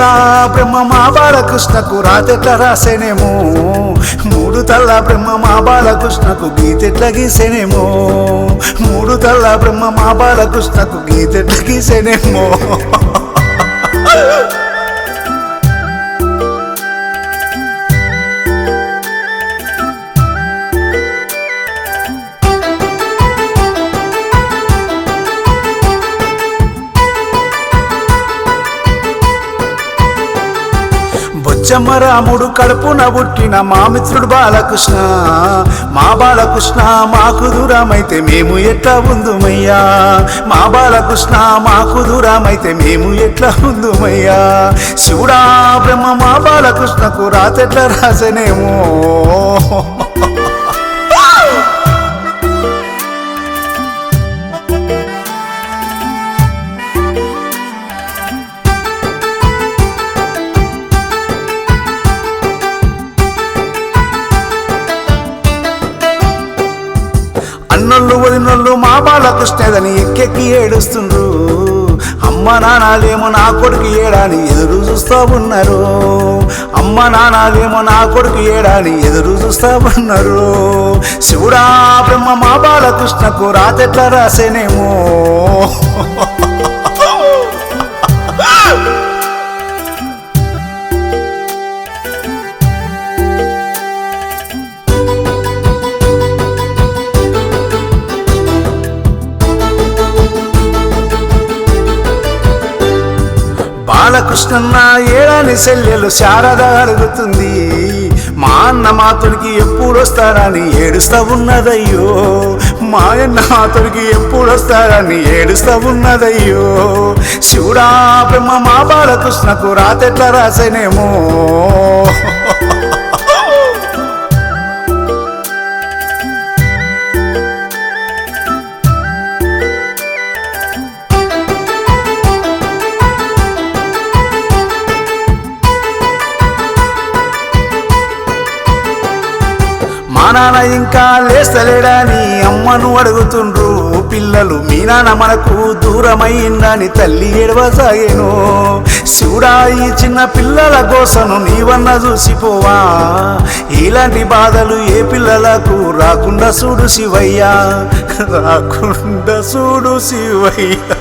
శివుడా బ్రహ్మ మా బాలకృష్ణకు రాతెట్ల రాసేనేమో, మూడు తల్ల బ్రహ్మ మా బాలకృష్ణకు గీతెట్ల గీసేనేమో, మూడు తల్ల బ్రహ్మ మా బాలకృష్ణకు గీతెట్ల గీసేనేమో. బొచ్చమ్మరాముడు కడుపున పుట్టిన మా మిత్రుడు బాలకృష్ణ, మా బాలకృష్ణ మాకు దూరమైతే మేము ఎట్లా ఉందుమయ్యా, మా బాలకృష్ణ మాకు దూరమైతే మేము ఎట్లా ఉందుమయ్యా. శివుడా బ్రహ్మ మా బాలకృష్ణకు రాతెట్లా రాసనేమో. అన్నోళ్ళు వదినోళ్ళు మా బాలకృష్ణదని ఎక్కెక్కి ఏడుస్తుండ్రు, అమ్మ నాన్నలేమో నా కొడుకు ఏడాని ఎదురు చూస్తా ఉన్నారు, అమ్మ నాన్నలేమో నా కొడుకు ఏడాని ఎదురు చూస్తా ఉన్నారు. శివుడా బ్రహ్మ మా బాలకృష్ణకు రాతెట్లా రాసేనేమో. బాలకృష్ణన్న ఏడాని శల్యలు శారద అడుగుతుంది, మా అన్న మాతోనికి ఎప్పుడు వస్తారని ఏడుస్తా ఉన్నదయ్యో, మా అన్న మాతోనికి ఎప్పుడు వస్తారని ఏడుస్తా ఉన్నదయ్యో. శివుడా బ్రహ్మ మా బాలకృష్ణకు రాతెట్లా రాసేనేమో. మా నాన్న ఇంకా లేస్తలేడని అమ్మను అడుగుతుండ్రు పిల్లలు, మీ నాన్న మనకు దూరమైందని తల్లి ఏడవసాగేను. శివుడా ఈ చిన్న పిల్లల కోసను నీవన్న చూసిపోవా, ఇలాంటి బాధలు ఏ పిల్లలకు రాకుండా చూడు శివయ్యా, రాకుండా చూడు శివయ్యా.